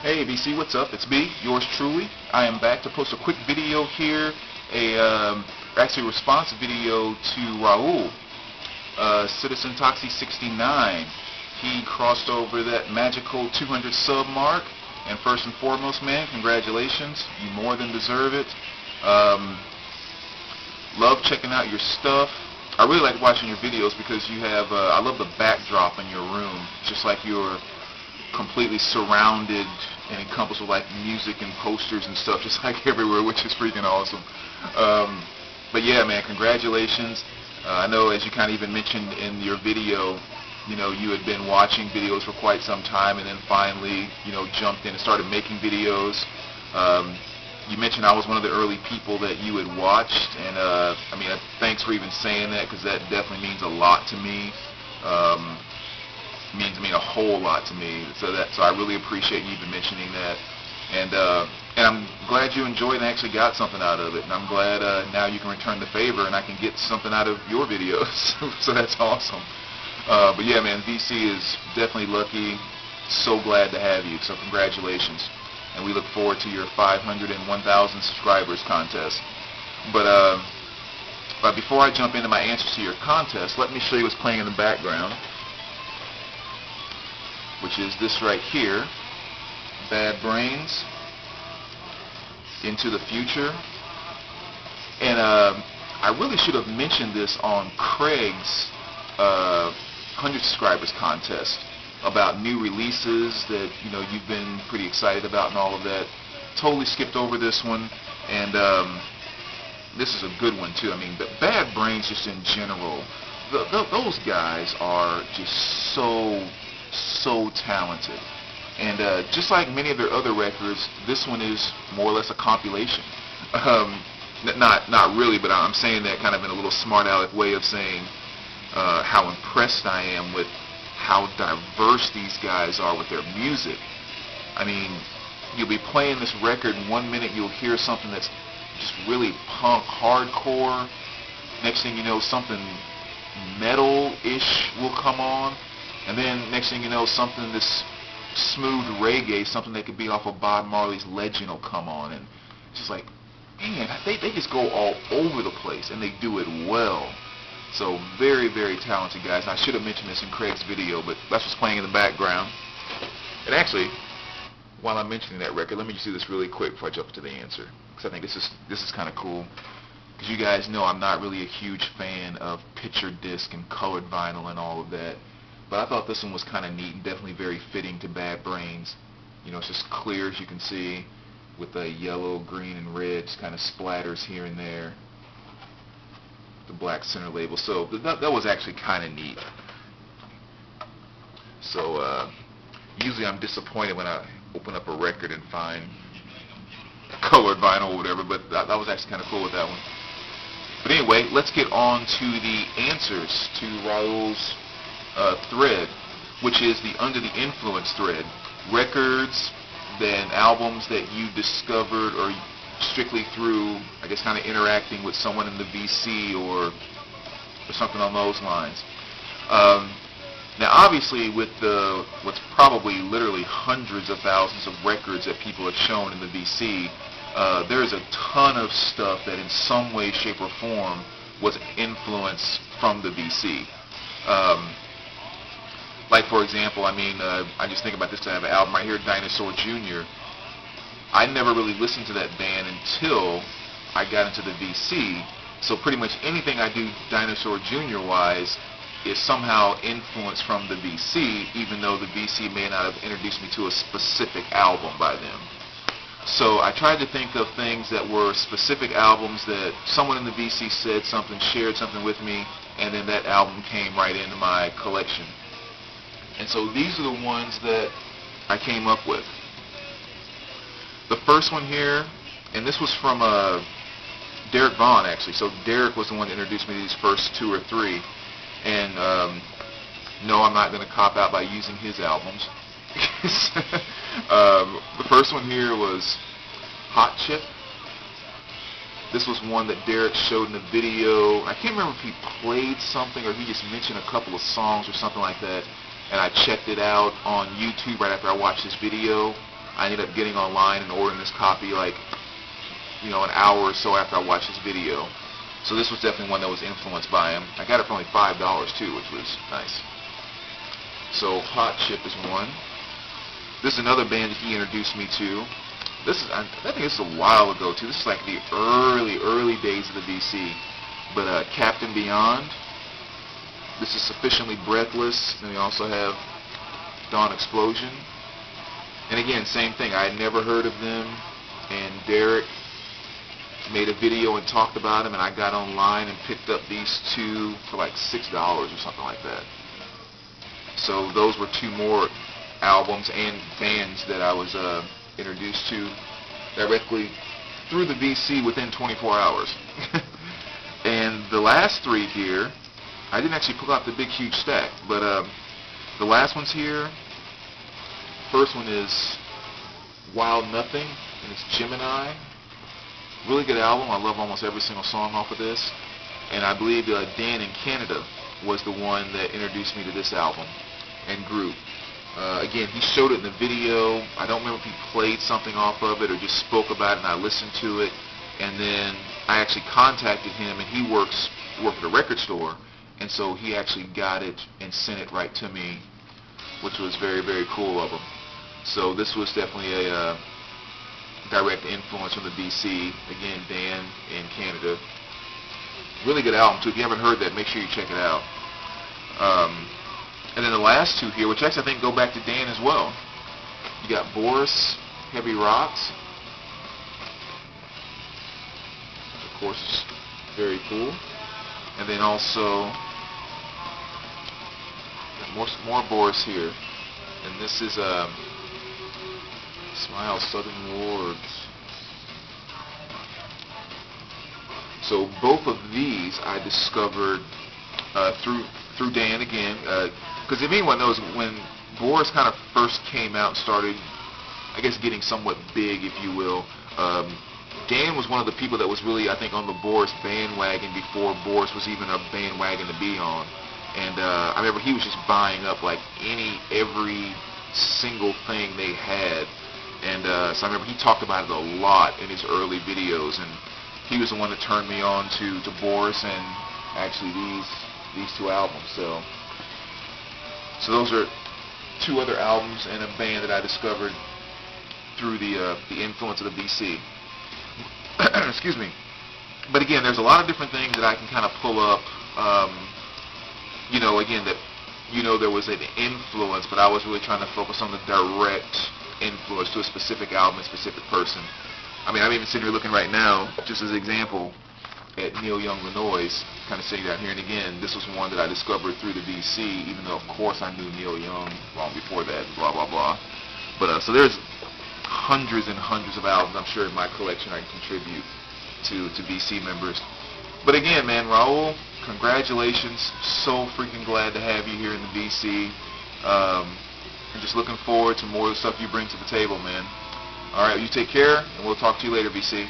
Hey BC, what's up? It's me, yours truly. I am back to post a quick video here, actually a response video to Raul, Citizen Toxie 69. He crossed over that magical 200 sub mark, and first and foremost, man, congratulations. You more than deserve it. Love checking out your stuff. I really like watching your videos because you have, I love the backdrop in your room, just like you're completely surrounded and encompassed with like music and posters and stuff just like everywhere, which is freaking awesome. But yeah, man, congratulations. I know, as you kind of even mentioned in your video, you know, you had been watching videos for quite some time and then finally, you know, jumped in and started making videos. You mentioned I was one of the early people that you had watched, and I mean, thanks for even saying that, because that definitely means a lot to me. Means a whole lot to me. So I really appreciate you even mentioning that, and I'm glad you enjoyed and actually got something out of it, and I'm glad now you can return the favor and I can get something out of your videos. So that's awesome. But yeah, man, VC is definitely lucky. So glad to have you. So congratulations, and we look forward to your 500 and 1,000 subscribers contest. But before I jump into my answers to your contest, let me show you what's playing in the background, which is this right here, Bad Brains, Into the Future. And I really should have mentioned this on Craig's 100 subscribers contest about new releases that, you know, you've been pretty excited about and all of that. Totally skipped over this one, and this is a good one too. I mean, but Bad Brains just in general, those guys are just so talented, and just like many of their other records, this one is more or less a compilation. Not really, but I'm saying that kind of in a little smart aleck way of saying how impressed I am with how diverse these guys are with their music. I mean, you'll be playing this record, and one minute you'll hear something that's just really punk hardcore. Next thing you know, something metal-ish will come on. And then next thing you know, something this smooth reggae, something that could be off of Bob Marley's Legend, will come on. And it's just like, man, they just go all over the place, and they do it well. So very, very talented guys. And I should have mentioned this in Craig's video, but that's what's playing in the background. And actually, while I'm mentioning that record, let me just do this really quick before I jump to the answer, because I think this is kind of cool. Because you guys know I'm not really a huge fan of picture disc and colored vinyl and all of that. But I thought this one was kind of neat and definitely very fitting to Bad Brains. You know, it's just clear, as you can see, with the yellow, green, and red just kind of splatters here and there. The black center label. So that was actually kind of neat. So usually I'm disappointed when I open up a record and find colored vinyl or whatever, but that was actually kind of cool with that one. But anyway, let's get on to the answers to Raul's thread, which is the Under the Influence thread. Records, then albums that you discovered or strictly through, I guess, kind of interacting with someone in the VC or something on those lines. Now obviously with what's probably literally hundreds of thousands of records that people have shown in the VC, there's a ton of stuff that in some way, shape, or form was influenced from the VC. Like, for example, I mean, I just think about this type of album right here, Dinosaur Jr. I never really listened to that band until I got into the VC, so pretty much anything I do Dinosaur Jr. wise is somehow influenced from the VC, even though the VC may not have introduced me to a specific album by them. So I tried to think of things that were specific albums that someone in the VC said something, shared something with me, and then that album came right into my collection. And so these are the ones that I came up with. The first one here, and this was from Derek Vaughn, actually. So Derek was the one that introduced me to these first two or three. And no, I'm not going to cop out by using his albums. The first one here was Hot Chip. This was one that Derek showed in the video. I can't remember if he played something or he just mentioned a couple of songs or something like that. And I checked it out on YouTube right after I watched this video. I ended up getting online and ordering this copy like, an hour or so after I watched this video. So this was definitely one that was influenced by him. I got it for only $5 too, which was nice. So Hot Chip is one. This is another band that he introduced me to. I think this is a while ago too. This is like the early days of the VC. But Captain Beyond. This is Sufficiently Breathless. Then we also have Dawn Explosion. And again, same thing. I had never heard of them, and Derek made a video and talked about them, and I got online and picked up these two for like $6 or something like that. So those were two more albums and bands that I was introduced to directly through the VC within 24 hours. And the last three here, I didn't actually pull out the big huge stack, but the last one's here. First one is Wild Nothing, and it's Gemini. Really good album. I love almost every single song off of this. And I believe Dan in Canada was the one that introduced me to this album and group. Again, he showed it in the video. I don't remember if he played something off of it or just spoke about it and I listened to it. And then I actually contacted him, and he worked at a record store. And so he actually got it and sent it right to me, which was very, very cool of him. So this was definitely a direct influence from the VC. Again, Dan in Canada. Really good album, too. If you haven't heard that, make sure you check it out. And then the last two here, which actually I think go back to Dan as well. You got Boris, Heavy Rocks. Which of course is very cool. And then also more Boris here. And this is Smile Southern Wards. So both of these I discovered through Dan again, because if anyone knows, when Boris kind of first came out and started, I guess, getting somewhat big, if you will, Dan was one of the people that was really, I think, on the Boris bandwagon before Boris was even a bandwagon to be on. And I remember he was just buying up like every single thing they had. And so I remember he talked about it a lot in his early videos, and he was the one that turned me on to Boris and actually these two albums. So those are two other albums and a band that I discovered through the influence of the VC. Excuse me. But again, there's a lot of different things that I can kind of pull up. Again, that there was an influence, but I was really trying to focus on the direct influence to a specific album, a specific person. I mean, I'm even sitting here looking right now, just as an example, at Neil Young Lanois, kind of sitting down here. And again, this was one that I discovered through the VC, even though, of course, I knew Neil Young long before that, blah, blah, blah. But so there's hundreds and hundreds of albums, I'm sure, in my collection I can contribute to VC members. But again, man, Raul, congratulations. So freaking glad to have you here in the VC. And just looking forward to more of the stuff you bring to the table, man. All right, you take care, and we'll talk to you later, VC.